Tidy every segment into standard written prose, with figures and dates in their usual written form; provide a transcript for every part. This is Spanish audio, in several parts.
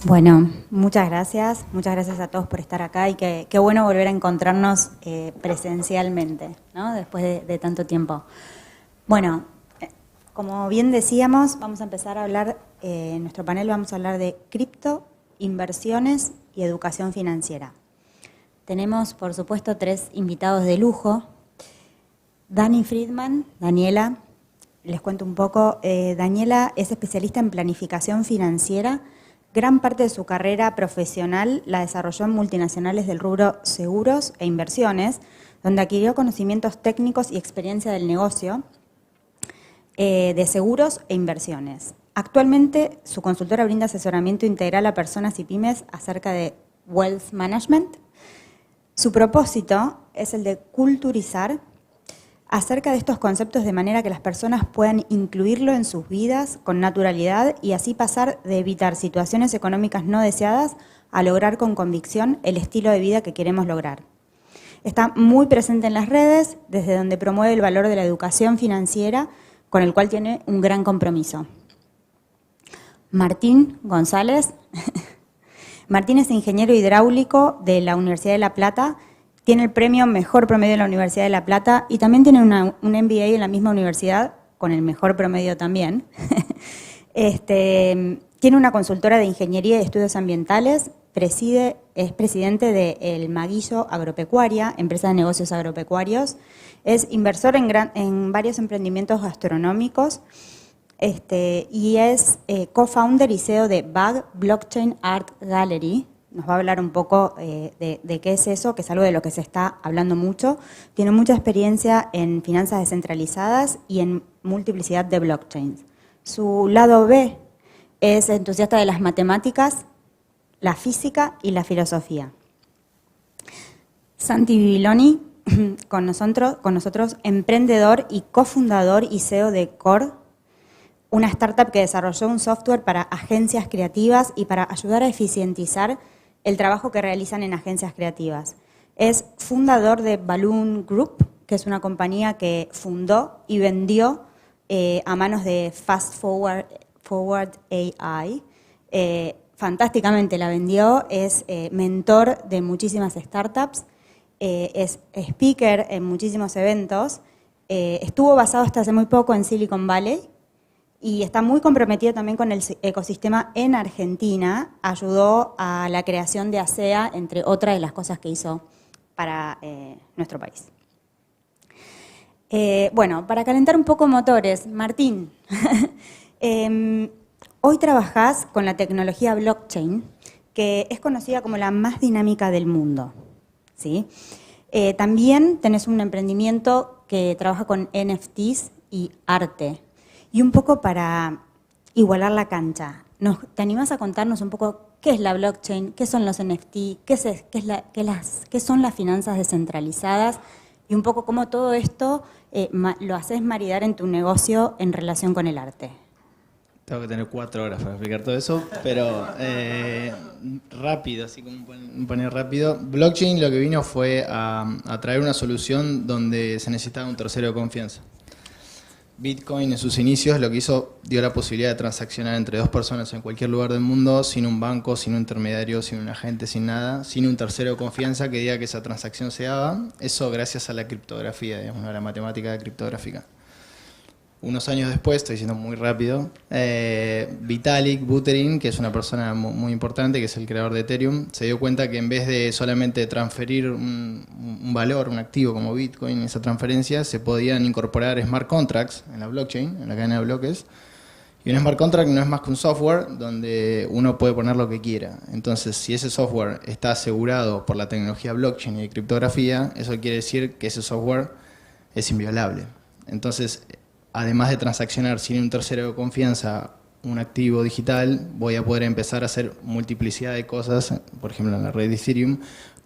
Bueno, muchas gracias a todos por estar acá y qué bueno volver a encontrarnos presencialmente, ¿no? Después de tanto tiempo. Bueno, como bien decíamos, vamos a empezar a hablar, en nuestro panel vamos a hablar de cripto, inversiones y educación financiera. Tenemos, por supuesto, 3 invitados de lujo. Dani Friedman, Daniela, les cuento un poco. Daniela es especialista en planificación financiera. Gran parte de su carrera profesional la desarrolló en multinacionales del rubro seguros e inversiones, donde adquirió conocimientos técnicos y experiencia del negocio de seguros e inversiones. Actualmente, su consultora brinda asesoramiento integral a personas y pymes acerca de wealth management. Su propósito es el de culturizar acerca de estos conceptos de manera que las personas puedan incluirlo en sus vidas con naturalidad y así pasar de evitar situaciones económicas no deseadas a lograr con convicción el estilo de vida que queremos lograr. Está muy presente en las redes, desde donde promueve el valor de la educación financiera, con el cual tiene un gran compromiso. Martín González. Martín es ingeniero hidráulico de la Universidad de La Plata. Tiene el premio Mejor Promedio de la Universidad de La Plata y también tiene un MBA en la misma universidad, con el mejor promedio también. Tiene una consultora de ingeniería y estudios ambientales, es presidente de El Maguillo Agropecuaria, empresa de negocios agropecuarios, es inversor en varios emprendimientos gastronómicos y es co-founder y CEO de BAG Blockchain Art Gallery. Nos va a hablar un poco de qué es eso, que es algo de lo que se está hablando mucho. Tiene mucha experiencia en finanzas descentralizadas y en multiplicidad de blockchains. Su lado B es entusiasta de las matemáticas, la física y la filosofía. Santi Bibiloni, con nosotros, emprendedor y cofundador y CEO de Core, una startup que desarrolló un software para agencias creativas y para ayudar a eficientizar el trabajo que realizan en agencias creativas. Es fundador de Balloon Group, que es una compañía que fundó y vendió a manos de Fast Forward AI. Fantásticamente la vendió, es mentor de muchísimas startups, es speaker en muchísimos eventos, estuvo basado hasta hace muy poco en Silicon Valley, y está muy comprometido también con el ecosistema en Argentina. Ayudó a la creación de ASEA, entre otras de las cosas que hizo para nuestro país. Bueno, para calentar un poco motores, Martín, hoy trabajás con la tecnología blockchain, que es conocida como la más dinámica del mundo, ¿sí? También tenés un emprendimiento que trabaja con NFTs y arte. Y un poco para igualar la cancha, ¿te animás a contarnos un poco qué es la blockchain, qué son los NFT, qué son las finanzas descentralizadas y un poco cómo todo esto lo haces maridar en tu negocio en relación con el arte? Tengo que tener 4 horas para explicar todo eso, pero rápido, así como poner rápido. Blockchain lo que vino fue a traer una solución donde se necesitaba un tercero de confianza. Bitcoin en sus inicios lo que hizo, dio la posibilidad de transaccionar entre 2 personas en cualquier lugar del mundo, sin un banco, sin un intermediario, sin un agente, sin nada, sin un tercero de confianza que diga que esa transacción se haga. Eso gracias a la criptografía, digamos, a la matemática criptográfica. Unos años después, estoy diciendo muy rápido, Vitalik Buterin, que es una persona muy importante, que es el creador de Ethereum, se dio cuenta que en vez de solamente transferir un valor, un activo como Bitcoin, esa transferencia, se podían incorporar smart contracts en la blockchain, en la cadena de bloques. Y un smart contract no es más que un software donde uno puede poner lo que quiera. Entonces, si ese software está asegurado por la tecnología blockchain y de criptografía, eso quiere decir que ese software es inviolable. Entonces, además de transaccionar sin un tercero de confianza un activo digital, voy a poder empezar a hacer multiplicidad de cosas, por ejemplo en la red de Ethereum,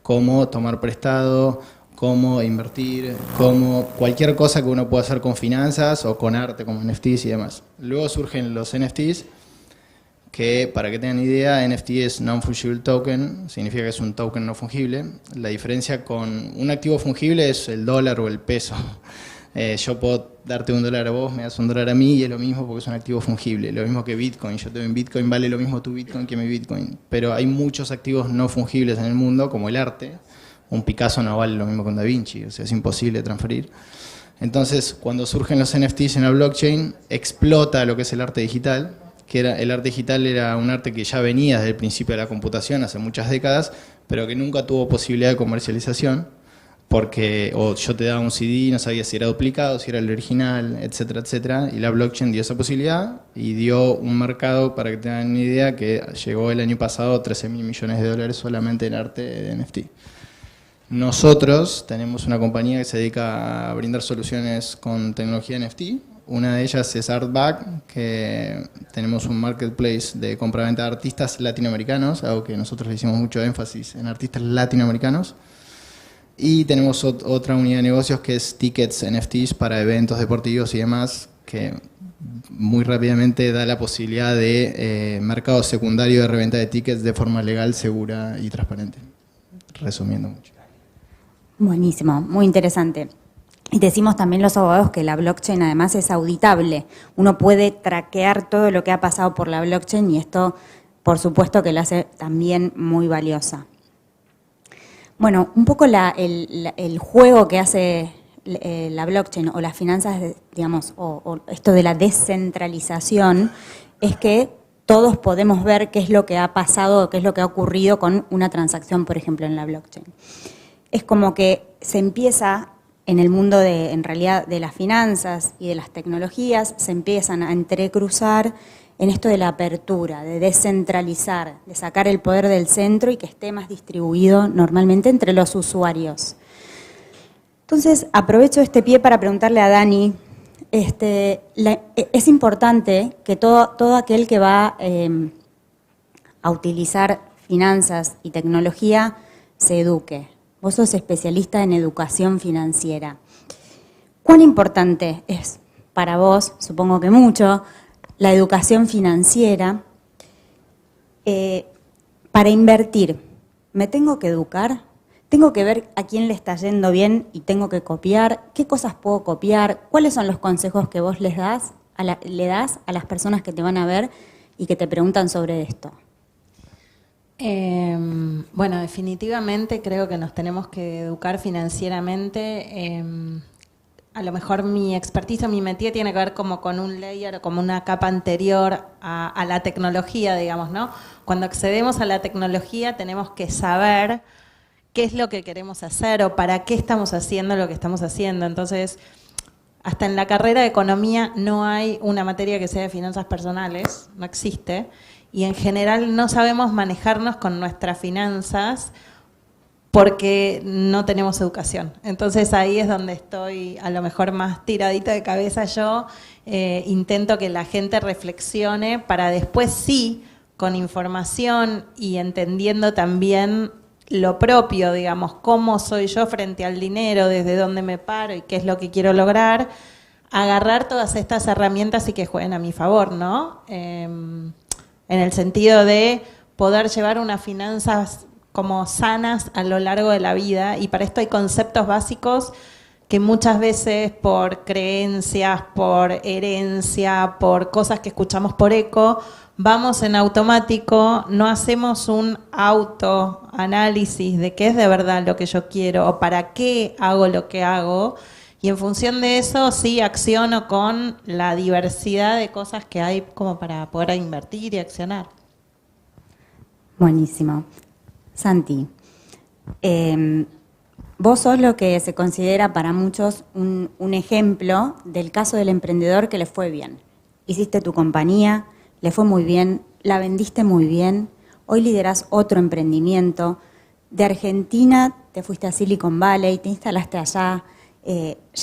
como tomar prestado, como invertir, como cualquier cosa que uno pueda hacer con finanzas o con arte, como NFTs y demás. Luego surgen los NFTs, que para que tengan idea, NFT es Non-Fungible Token, significa que es un token no fungible. La diferencia con un activo fungible es el dólar o el peso. Yo puedo darte $1 a vos, me das $1 a mí y es lo mismo porque es un activo fungible. Lo mismo que Bitcoin. Yo tengo en Bitcoin, vale lo mismo tu Bitcoin que mi Bitcoin. Pero hay muchos activos no fungibles en el mundo, como el arte. Un Picasso no vale lo mismo que un Da Vinci, o sea, es imposible de transferir. Entonces, cuando surgen los NFTs en la blockchain, explota lo que es el arte digital, el arte digital era un arte que ya venía desde el principio de la computación, hace muchas décadas, pero que nunca tuvo posibilidad de comercialización, porque o yo te daba un CD, no sabía si era duplicado, si era el original, etcétera, etcétera, y la blockchain dio esa posibilidad y dio un mercado, para que tengan una idea, que llegó el año pasado a $13.000 millones solamente en arte de NFT. Nosotros tenemos una compañía que se dedica a brindar soluciones con tecnología NFT. Una de ellas es Artback, que tenemos un marketplace de compra-venta de artistas latinoamericanos, algo que nosotros le hicimos mucho énfasis en artistas latinoamericanos. Y tenemos otra unidad de negocios que es Tickets NFTs para eventos deportivos y demás, que muy rápidamente da la posibilidad de mercado secundario de reventa de tickets de forma legal, segura y transparente. Resumiendo mucho. Buenísimo, muy interesante. Y decimos también los abogados que la blockchain además es auditable. Uno puede traquear todo lo que ha pasado por la blockchain y esto, por supuesto, que la hace también muy valiosa. Bueno, un poco el juego que hace la blockchain o las finanzas, digamos, o esto de la descentralización, es que todos podemos ver qué es lo que ha pasado, qué es lo que ha ocurrido con una transacción, por ejemplo, en la blockchain. Es como que se empieza en el mundo en realidad de las finanzas y de las tecnologías, se empiezan a entrecruzar en esto de la apertura, de descentralizar, de sacar el poder del centro y que esté más distribuido normalmente entre los usuarios. Entonces, aprovecho este pie para preguntarle a Dani, es importante que todo aquel que va a utilizar finanzas y tecnología se eduque. Vos sos especialista en educación financiera. ¿Cuán importante es para vos, supongo que mucho, la educación financiera para invertir? ¿Me tengo que educar? ¿Tengo que ver a quién le está yendo bien y tengo que copiar? ¿Qué cosas puedo copiar? ¿Cuáles son los consejos que vos le das a las personas que te van a ver y que te preguntan sobre esto? Bueno, definitivamente creo que nos tenemos que educar financieramente. A lo mejor mi expertise, mi métier tiene que ver como con un layer, como una capa anterior a la tecnología, digamos, ¿no? Cuando accedemos a la tecnología tenemos que saber qué es lo que queremos hacer o para qué estamos haciendo lo que estamos haciendo. Entonces, hasta en la carrera de economía no hay una materia que sea de finanzas personales, no existe. Y en general no sabemos manejarnos con nuestras finanzas porque no tenemos educación. Entonces ahí es donde estoy a lo mejor más tiradita de cabeza yo. Intento que la gente reflexione para después sí, con información y entendiendo también lo propio, digamos, cómo soy yo frente al dinero, desde dónde me paro y qué es lo que quiero lograr, agarrar todas estas herramientas y que jueguen a mi favor, ¿no? En el sentido de poder llevar unas finanzas como sanas a lo largo de la vida, y para esto hay conceptos básicos que muchas veces por creencias, por herencia, por cosas que escuchamos por eco, vamos en automático, no hacemos un autoanálisis de qué es de verdad lo que yo quiero o para qué hago lo que hago. Y en función de eso, sí, acciono con la diversidad de cosas que hay como para poder invertir y accionar. Buenísimo. Santi, vos sos lo que se considera para muchos un ejemplo del caso del emprendedor que le fue bien. Hiciste tu compañía, le fue muy bien, la vendiste muy bien, hoy liderás otro emprendimiento. De Argentina te fuiste a Silicon Valley, te instalaste allá,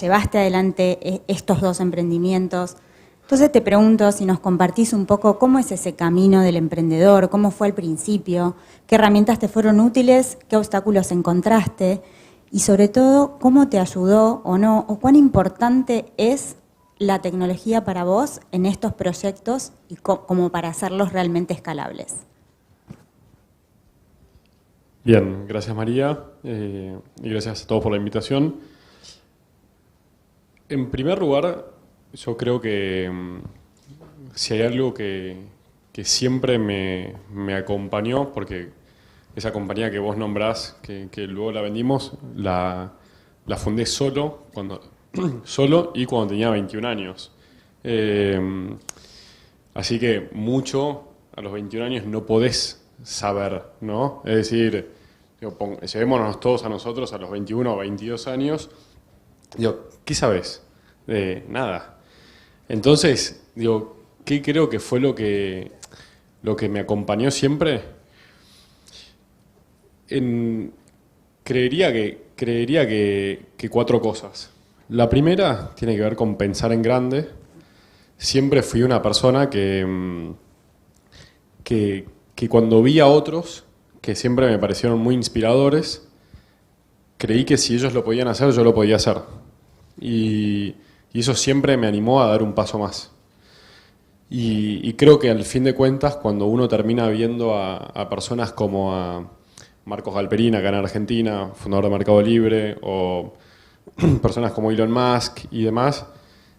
llevaste adelante estos dos emprendimientos. Entonces te pregunto si nos compartís un poco cómo es ese camino del emprendedor, cómo fue al principio, qué herramientas te fueron útiles, qué obstáculos encontraste y sobre todo cómo te ayudó o no, o cuán importante es la tecnología para vos en estos proyectos y como para hacerlos realmente escalables. Bien, gracias María y gracias a todos por la invitación. En primer lugar, yo creo que si hay algo que siempre me acompañó, porque esa compañía que vos nombrás, que luego la vendimos, la fundé solo, solo y cuando tenía 21 años. Así que mucho a los 21 años no podés saber, ¿no? Es decir, digo, llevémonos todos a nosotros a los 21 o 22 años. Digo, ¿qué sabes? Nada. Entonces, digo, ¿qué creo que fue lo que me acompañó siempre? Creería que 4 cosas. La primera tiene que ver con pensar en grande. Siempre fui una persona que cuando vi a otros, que siempre me parecieron muy inspiradores, creí que si ellos lo podían hacer, yo lo podía hacer. Y eso siempre me animó a dar un paso más. Y creo que al fin de cuentas, cuando uno termina viendo a personas como a Marcos Galperín, acá en Argentina, fundador de Mercado Libre, o personas como Elon Musk y demás,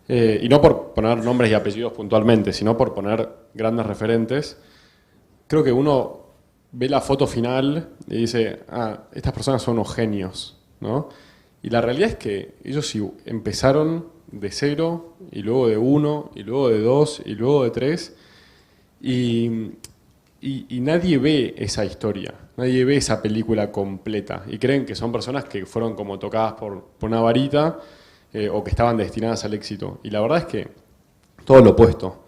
y no por poner nombres y apellidos puntualmente, sino por poner grandes referentes, creo que uno ve la foto final y dice, estas personas son unos genios, ¿no? Y la realidad es que ellos sí empezaron de 0, y luego de 1, y luego de 2, y luego de 3, y nadie ve esa historia, nadie ve esa película completa, y creen que son personas que fueron como tocadas por una varita, o que estaban destinadas al éxito. Y la verdad es que todo lo opuesto.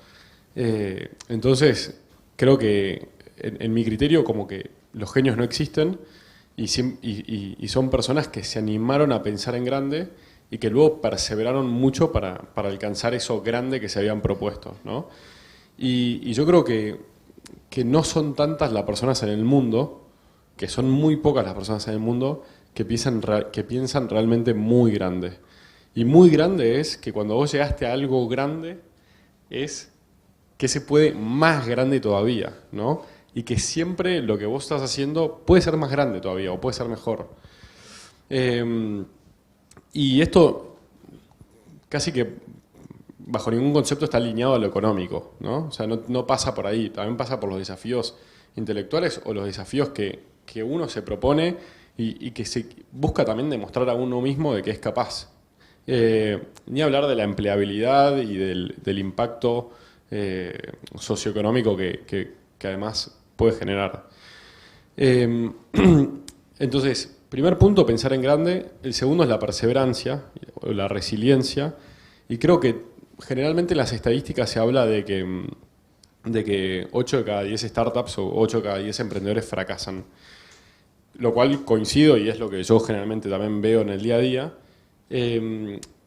Entonces, creo que en mi criterio como que los genios no existen y son personas que se animaron a pensar en grande y que luego perseveraron mucho para alcanzar eso grande que se habían propuesto, ¿no? Y yo creo que no son tantas las personas en el mundo, que son muy pocas las personas en el mundo que piensan realmente muy grande. Y muy grande es que cuando vos llegaste a algo grande, es que se puede más grande todavía, ¿no? Y que siempre lo que vos estás haciendo puede ser más grande todavía o puede ser mejor. Y esto casi que bajo ningún concepto está alineado a lo económico, ¿no? O sea, no pasa por ahí, también pasa por los desafíos intelectuales o los desafíos que uno se propone y que se busca también demostrar a uno mismo de que es capaz. Ni hablar de la empleabilidad y del impacto socioeconómico que además puede generar. Entonces, primer punto, pensar en grande. El segundo es la perseverancia o la resiliencia. Y creo que generalmente en las estadísticas se habla de que 8 de cada 10 startups o 8 de cada 10 emprendedores fracasan. Lo cual coincido y es lo que yo generalmente también veo en el día a día.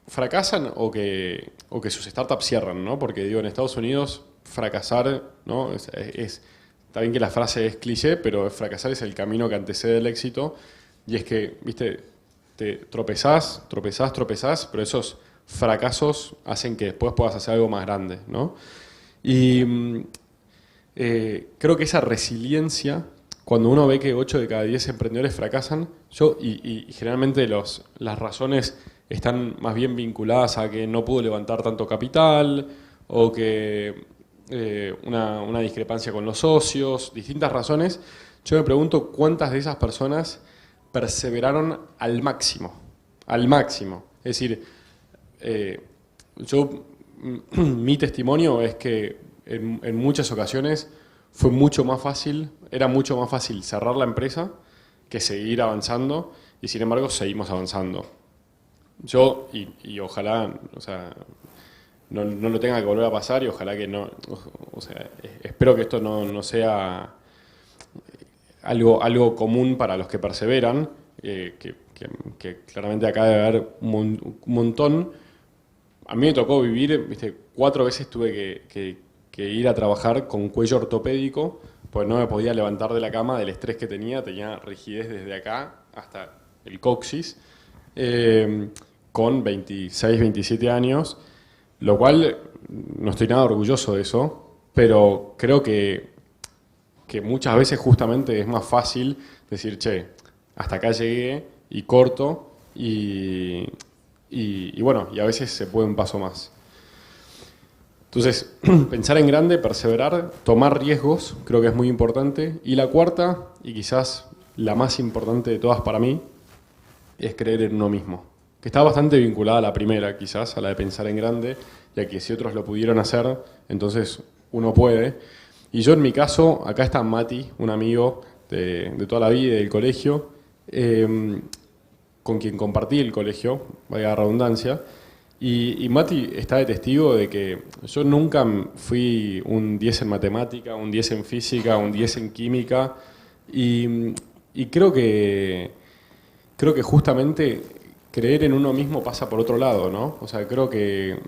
Fracasan o que sus startups cierran, ¿no? Porque digo, en Estados Unidos fracasar, ¿no? Está bien que la frase es cliché, pero fracasar es el camino que antecede el éxito. Y es que, viste, te tropezás, pero esos fracasos hacen que después puedas hacer algo más grande, ¿no? Y creo que esa resiliencia, cuando uno ve que 8 de cada 10 emprendedores fracasan, y generalmente las razones están más bien vinculadas a que no pudo levantar tanto capital o que una discrepancia con los socios, distintas razones. Yo me pregunto cuántas de esas personas perseveraron al máximo. Es decir, mi testimonio es que en muchas ocasiones era mucho más fácil cerrar la empresa que seguir avanzando, y sin embargo seguimos avanzando. Yo, y ojalá, o sea, no lo tenga que volver a pasar, y ojalá que no, o sea, espero que esto no sea algo común para los que perseveran, que claramente acá debe haber un montón. A mí me tocó vivir, viste, 4 veces tuve que ir a trabajar con cuello ortopédico, pues no me podía levantar de la cama del estrés que tenía rigidez desde acá hasta el coxis, con 26, 27 años, lo cual no estoy nada orgulloso de eso, pero creo que muchas veces justamente es más fácil decir, che, hasta acá llegué y corto, y y bueno, y a veces se puede un paso más. Entonces, pensar en grande, perseverar, tomar riesgos, creo que es muy importante. Y la cuarta, y quizás la más importante de todas para mí, es creer en uno mismo. Que está bastante vinculada a la primera, quizás, a la de pensar en grande, ya que si otros lo pudieron hacer, entonces uno puede. Y yo en mi caso, acá está Mati, un amigo de toda la vida, del colegio, con quien compartí el colegio, valga la redundancia. Y Mati está de testigo de que yo nunca fui un 10 en matemática, un 10 en física, un 10 en química. Y creo que justamente creer en uno mismo pasa por otro lado, ¿no? O sea, creo que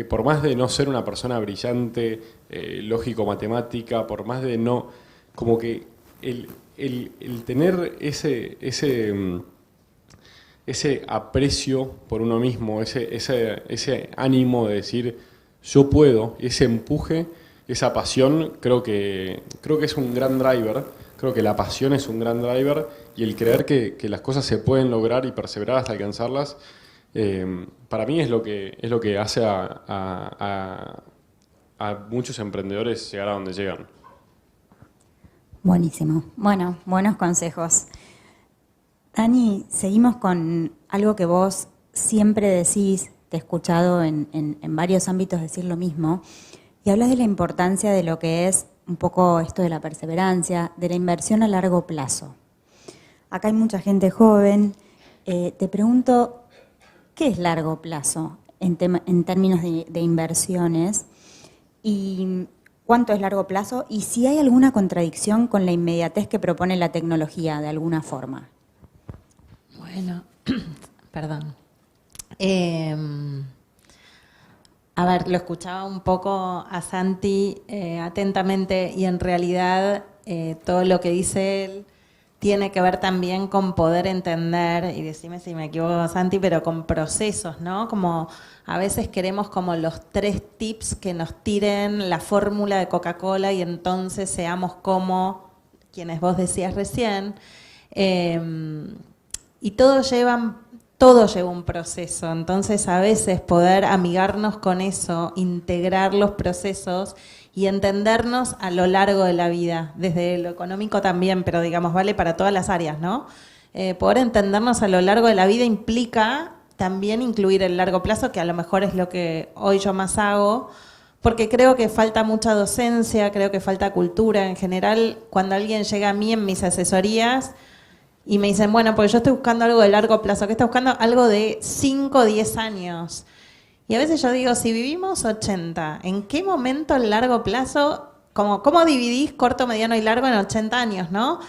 por más de no ser una persona brillante, lógico-matemática, por más de no... Como que el tener ese aprecio por uno mismo, ese ánimo de decir yo puedo, ese empuje, esa pasión, creo que es un gran driver. Creo que la pasión es un gran driver y el creer que las cosas se pueden lograr y perseverar hasta alcanzarlas, para mí es lo que hace a muchos emprendedores llegar a donde llegan. Buenísimo. Bueno, buenos consejos. Dani, seguimos con algo que vos siempre decís, te he escuchado en varios ámbitos decir lo mismo, y hablas de la importancia de lo que es un poco esto de la perseverancia, de la inversión a largo plazo. Acá hay mucha gente joven. Te pregunto, ¿qué es largo plazo en términos de inversiones? ¿Y cuánto es largo plazo? Y si hay alguna contradicción con la inmediatez que propone la tecnología de alguna forma. Bueno, perdón. A ver, lo escuchaba un poco a Santi atentamente y en realidad todo lo que dice él tiene que ver también con poder entender, y decime si me equivoco, Santi, pero con procesos, ¿no? Como a veces queremos como los 3 tips que nos tiren la fórmula de Coca-Cola y entonces seamos como quienes vos decías recién. Y todo lleva un proceso, entonces a veces poder amigarnos con eso, integrar los procesos y entendernos a lo largo de la vida, desde lo económico también, pero digamos, vale para todas las áreas, ¿no? Poder entendernos a lo largo de la vida implica también incluir el largo plazo, que a lo mejor es lo que hoy yo más hago, porque creo que falta mucha docencia, creo que falta cultura en general. Cuando alguien llega a mí en mis asesorías y me dicen, bueno, pues yo estoy buscando algo de largo plazo, ¿qué está buscando? Algo de 5 o 10 años. Y a veces yo digo, si vivimos 80, ¿en qué momento el largo plazo, cómo dividís corto, mediano y largo en 80 años, ¿no?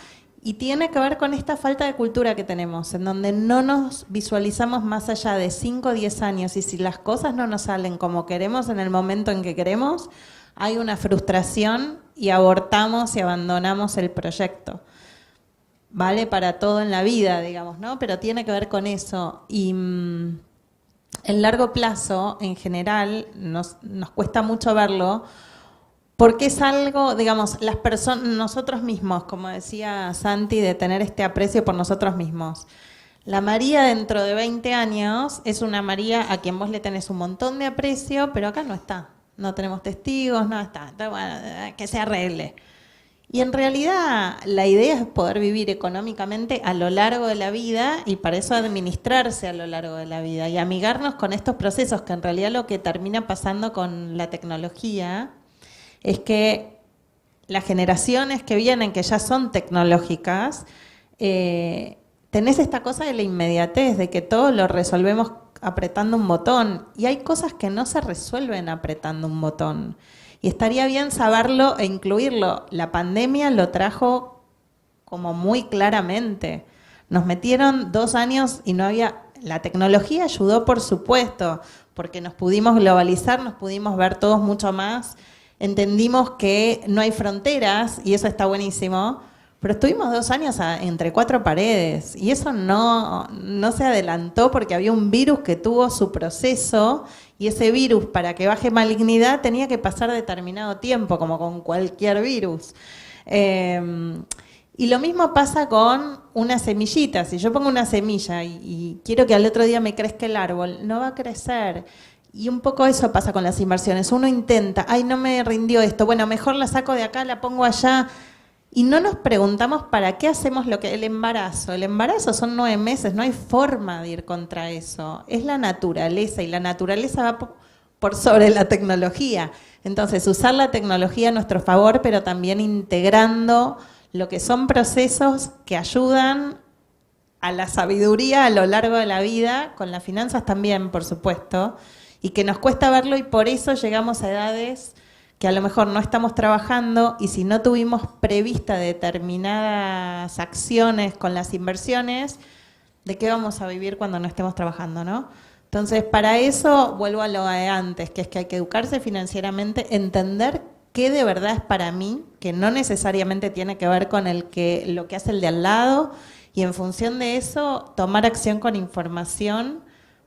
Y tiene que ver con esta falta de cultura que tenemos, en donde no nos visualizamos más allá de 5 o 10 años, y si las cosas no nos salen como queremos en el momento en que queremos, hay una frustración y abortamos y abandonamos el proyecto. Vale para todo en la vida, digamos, ¿no? Pero tiene que ver con eso. Y el largo plazo, en general, nos cuesta mucho verlo, porque es algo, digamos, las personas, nosotros mismos, como decía Santi, de tener este aprecio por nosotros mismos. La María dentro de 20 años es una María a quien vos le tenés un montón de aprecio, pero acá no está. No tenemos testigos, no está. Entonces, bueno, que se arregle. Y en realidad la idea es poder vivir económicamente a lo largo de la vida y para eso administrarse a lo largo de la vida y amigarnos con estos procesos, que en realidad lo que termina pasando con la tecnología es que las generaciones que vienen, que ya son tecnológicas, tenés esta cosa de la inmediatez, de que todo lo resolvemos apretando un botón, y hay cosas que no se resuelven apretando un botón. Y estaría bien saberlo e incluirlo. La pandemia lo trajo como muy claramente. Nos metieron 2 años y no había... La tecnología ayudó, por supuesto, porque nos pudimos globalizar, nos pudimos ver todos mucho más. Entendimos que no hay fronteras y eso está buenísimo. Pero estuvimos 2 años entre 4 paredes y eso no se adelantó porque había un virus que tuvo su proceso y ese virus, para que baje malignidad, tenía que pasar determinado tiempo, como con cualquier virus. Y lo mismo pasa con una semillita. Si yo pongo una semilla y quiero que al otro día me crezca el árbol, no va a crecer. Y un poco eso pasa con las inversiones. Uno intenta, ay, no me rindió esto, bueno, mejor la saco de acá, la pongo allá. Y no nos preguntamos para qué hacemos el embarazo. El embarazo son 9 meses, no hay forma de ir contra eso. Es la naturaleza y la naturaleza va por sobre la tecnología. Entonces, usar la tecnología a nuestro favor, pero también integrando lo que son procesos que ayudan a la sabiduría a lo largo de la vida, con las finanzas también, por supuesto, y que nos cuesta verlo y por eso llegamos a edades que a lo mejor no estamos trabajando y si no tuvimos prevista determinadas acciones con las inversiones, ¿de qué vamos a vivir cuando no estemos trabajando, no? Entonces, para eso vuelvo a lo de antes, que es que hay que educarse financieramente, entender qué de verdad es para mí, que no necesariamente tiene que ver con lo que hace el de al lado, y en función de eso, tomar acción con información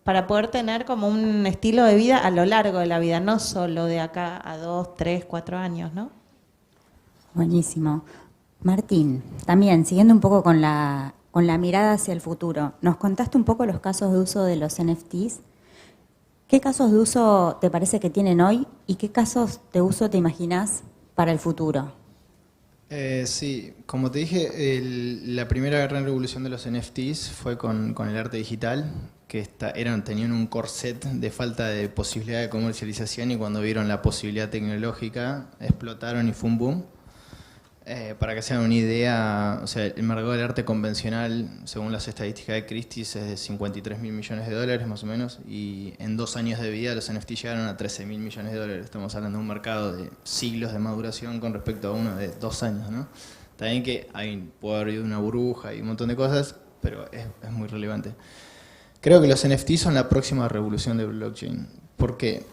para poder tener como un estilo de vida a lo largo de la vida, no solo de acá a 2, 3, 4 años, ¿no? Buenísimo. Martín, también siguiendo un poco con la mirada hacia el futuro, nos contaste un poco los casos de uso de los NFTs. ¿Qué casos de uso te parece que tienen hoy y qué casos de uso te imaginas para el futuro? Sí, como te dije, la primera gran revolución de los NFTs fue con el arte digital, que tenían un corset de falta de posibilidad de comercialización y cuando vieron la posibilidad tecnológica explotaron y fue un boom. Para que se hagan una idea, o sea, el mercado del arte convencional, según las estadísticas de Christie's, es de 53.000 millones de dólares más o menos, y en 2 años de vida los NFT llegaron a 13.000 millones de dólares. Estamos hablando de un mercado de siglos de maduración con respecto a uno de 2 años, ¿no? También que puede haber habido una burbuja y un montón de cosas, pero es muy relevante. Creo que los NFT son la próxima revolución de blockchain. ¿Por qué?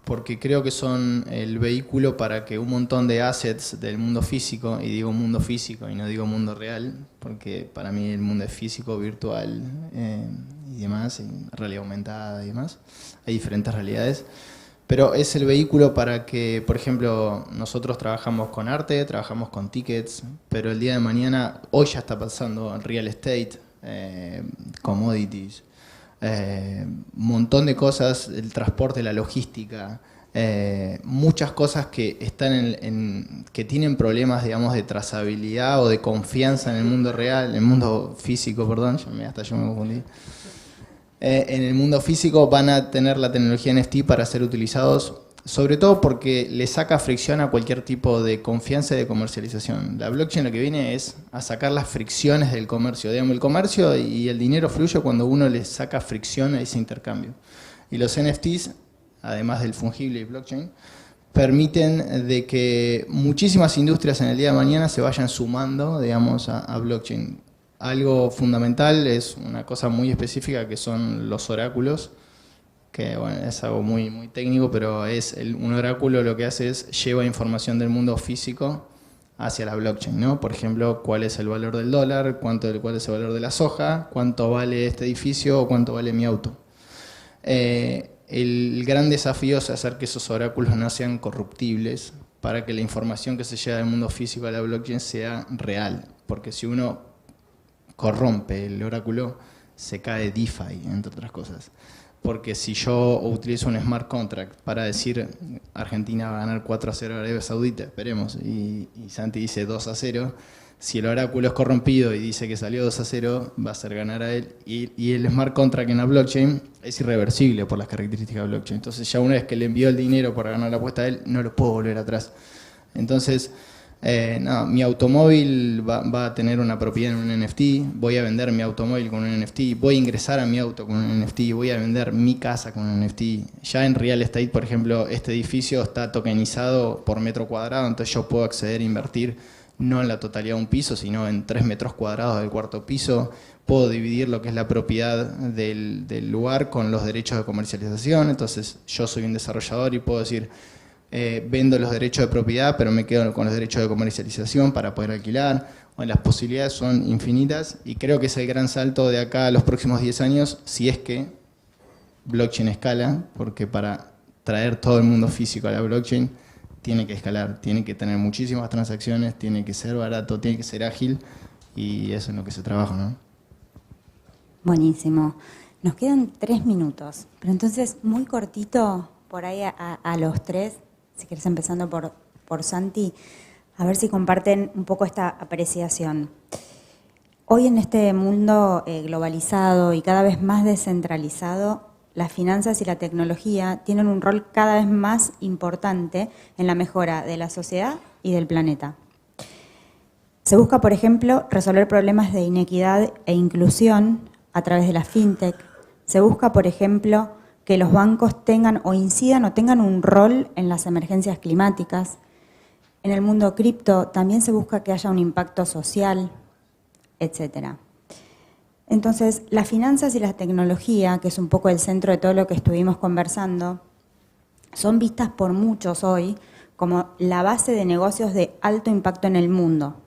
Porque creo que son el vehículo para que un montón de assets del mundo físico, y digo mundo físico y no digo mundo real, porque para mí el mundo es físico, virtual y demás, y realidad aumentada y demás, hay diferentes realidades, pero es el vehículo para que, por ejemplo, nosotros trabajamos con arte, trabajamos con tickets, pero el día de mañana, hoy ya está pasando en real estate, commodities, un montón de cosas, el transporte, la logística, muchas cosas que están que tienen problemas, digamos, de trazabilidad o de confianza en el mundo real, en el mundo físico, perdón, hasta yo me confundí. En el mundo físico van a tener la tecnología NFT para ser utilizados, sobre todo porque le saca fricción a cualquier tipo de confianza y de comercialización. La blockchain lo que viene es a sacar las fricciones del comercio. Digamos, el comercio y el dinero fluye cuando uno le saca fricción a ese intercambio. Y los NFTs, además del fungible y blockchain, permiten de que muchísimas industrias en el día de mañana se vayan sumando, digamos, a blockchain. Algo fundamental es una cosa muy específica que son los oráculos, que bueno, es algo muy, muy técnico, pero un oráculo lo que hace es lleva información del mundo físico hacia la blockchain, ¿no? Por ejemplo, cuál es el valor del dólar, cuál es el valor de la soja, cuánto vale este edificio o cuánto vale mi auto. El gran desafío es hacer que esos oráculos no sean corruptibles para que la información que se lleva del mundo físico a la blockchain sea real, porque si uno corrompe el oráculo, se cae DeFi, entre otras cosas. Porque si yo utilizo un smart contract para decir Argentina va a ganar 4-0 a Arabia Saudita, esperemos, y Santi dice 2-0, si el oráculo es corrompido y dice que salió 2-0, va a hacer ganar a él, y el smart contract en la blockchain es irreversible por las características de blockchain. Entonces ya una vez que le envió el dinero para ganar la apuesta a él, no lo puedo volver atrás. Entonces, mi automóvil va a tener una propiedad en un NFT, voy a vender mi automóvil con un NFT, voy a ingresar a mi auto con un NFT, voy a vender mi casa con un NFT. Ya en real estate, por ejemplo, este edificio está tokenizado por metro cuadrado, entonces yo puedo acceder a invertir no en la totalidad de un piso, sino en 3 metros cuadrados del cuarto piso. Puedo dividir lo que es la propiedad del lugar con los derechos de comercialización, entonces yo soy un desarrollador y puedo decir, vendo los derechos de propiedad, pero me quedo con los derechos de comercialización para poder alquilar. Bueno, las posibilidades son infinitas y creo que es el gran salto de acá a los próximos 10 años, si es que blockchain escala, porque para traer todo el mundo físico a la blockchain tiene que escalar, tiene que tener muchísimas transacciones, tiene que ser barato, tiene que ser ágil y eso es en lo que se trabaja, ¿no? Buenísimo. Nos quedan 3 minutos, pero entonces muy cortito por ahí a los 3, si quieres empezando por Santi, a ver si comparten un poco esta apreciación. Hoy en este mundo globalizado y cada vez más descentralizado, las finanzas y la tecnología tienen un rol cada vez más importante en la mejora de la sociedad y del planeta. Se busca, por ejemplo, resolver problemas de inequidad e inclusión a través de la fintech. Se busca, por ejemplo, que los bancos tengan o incidan o tengan un rol en las emergencias climáticas. En el mundo cripto también se busca que haya un impacto social, etc. Entonces, las finanzas y la tecnología, que es un poco el centro de todo lo que estuvimos conversando, son vistas por muchos hoy como la base de negocios de alto impacto en el mundo.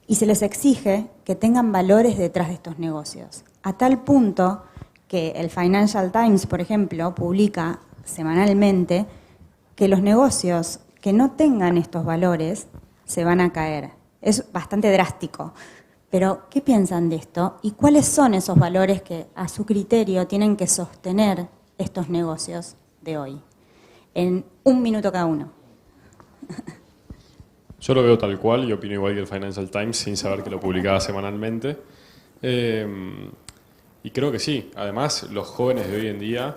Y se les exige que tengan valores detrás de estos negocios, a tal punto que el Financial Times, por ejemplo, publica semanalmente que los negocios que no tengan estos valores se van a caer. Es bastante drástico. Pero, ¿qué piensan de esto? ¿Y cuáles son esos valores que, a su criterio, tienen que sostener estos negocios de hoy? En 1 minuto cada uno. Yo lo veo tal cual y opino igual que el Financial Times sin saber que lo publicaba semanalmente. Y creo que sí. Además, los jóvenes de hoy en día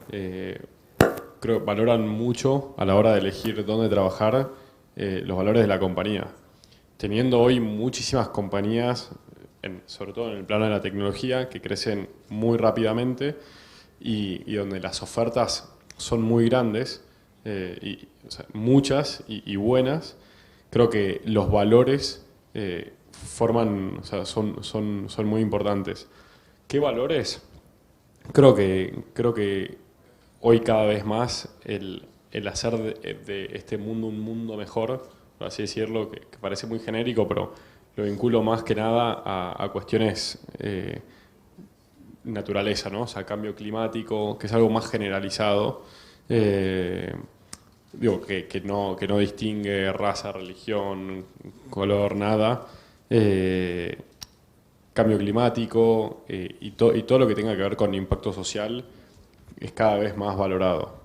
creo que valoran mucho a la hora de elegir dónde trabajar los valores de la compañía. Teniendo hoy muchísimas compañías, sobre todo en el plano de la tecnología, que crecen muy rápidamente y donde las ofertas son muy grandes, o sea, muchas y buenas, creo que los valores forman, o sea, son muy importantes. ¿Qué valores? Creo que hoy cada vez más el hacer de este mundo un mundo mejor, por así decirlo, que parece muy genérico, pero lo vinculo más que nada a cuestiones naturaleza, ¿no? O sea, cambio climático, que es algo más generalizado. Digo, que no distingue raza, religión, color, nada. Cambio climático y todo lo que tenga que ver con impacto social es cada vez más valorado.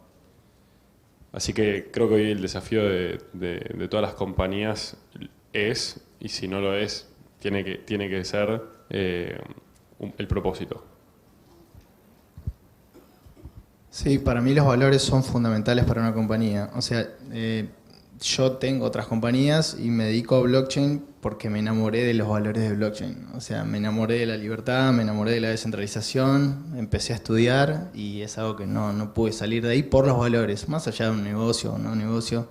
Así que creo que hoy el desafío de todas las compañías es, y si no lo es, tiene que ser el propósito. Sí, para mí los valores son fundamentales para una compañía. O sea, yo tengo otras compañías y me dedico a blockchain porque me enamoré de los valores de blockchain. O sea, me enamoré de la libertad, me enamoré de la descentralización, empecé a estudiar y es algo que no pude salir de ahí por los valores, más allá de un negocio o no negocio.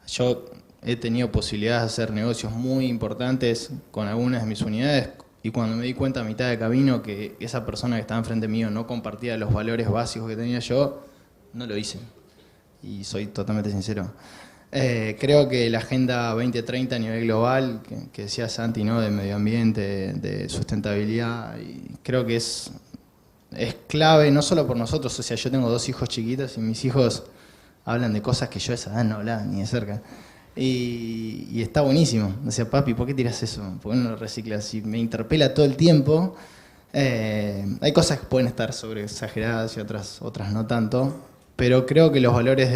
Yo he tenido posibilidades de hacer negocios muy importantes con algunas de mis unidades y cuando me di cuenta a mitad de camino que esa persona que estaba enfrente mío no compartía los valores básicos que tenía yo, no lo hice. Y soy totalmente sincero. Creo que la Agenda 2030 a nivel global, que decía Santi, ¿no? De medio ambiente, de sustentabilidad, y creo que es clave, no solo por nosotros. O sea, yo tengo 2 hijos chiquitos y mis hijos hablan de cosas que yo a esa edad no hablaba ni de cerca. Y está buenísimo. O sea, papi, ¿por qué tiras eso? ¿Por qué no lo reciclas? Y me interpela todo el tiempo. Hay cosas que pueden estar sobre exageradas y otras no tanto. Pero creo que los valores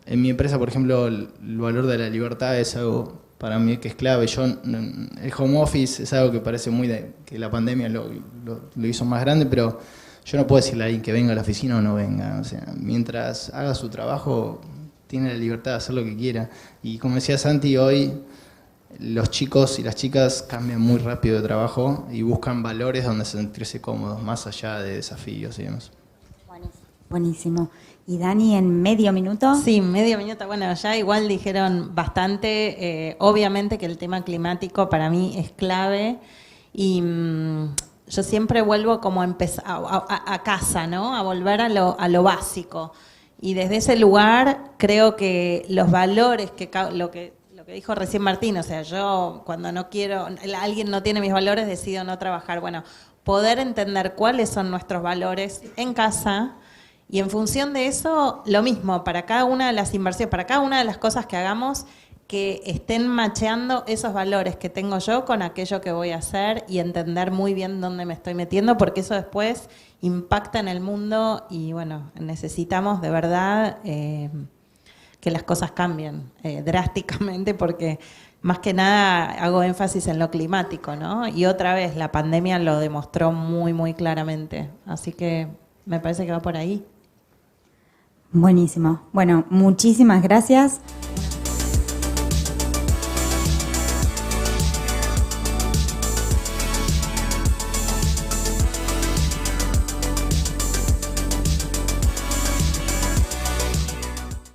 en mi empresa, por ejemplo, el valor de la libertad es algo para mí que es clave. El home office es algo que parece que la pandemia lo hizo más grande, pero yo no puedo decirle a alguien que venga a la oficina o no venga. O sea, mientras haga su trabajo, tiene la libertad de hacer lo que quiera. Y como decía Santi, hoy los chicos y las chicas cambian muy rápido de trabajo y buscan valores donde sentirse cómodos, más allá de desafíos y demás. Buenísimo. ¿Y Dani, en medio minuto? Sí, medio minuto. Bueno, ya igual dijeron bastante. Obviamente que el tema climático para mí es clave y yo siempre vuelvo como a casa, ¿no? A volver a lo básico. Y desde ese lugar creo que los valores, lo que dijo recién Martín, o sea, yo cuando no quiero, alguien no tiene mis valores, decido no trabajar. Bueno, poder entender cuáles son nuestros valores en casa Y en función de eso, lo mismo, para cada una de las inversiones, para cada una de las cosas que hagamos, que estén macheando esos valores que tengo yo con aquello que voy a hacer y entender muy bien dónde me estoy metiendo, porque eso después impacta en el mundo y bueno, necesitamos de verdad que las cosas cambien drásticamente, porque más que nada hago énfasis en lo climático, ¿no? Y otra vez, la pandemia lo demostró muy, muy claramente. Así que me parece que va por ahí. Buenísimo. Bueno, muchísimas gracias.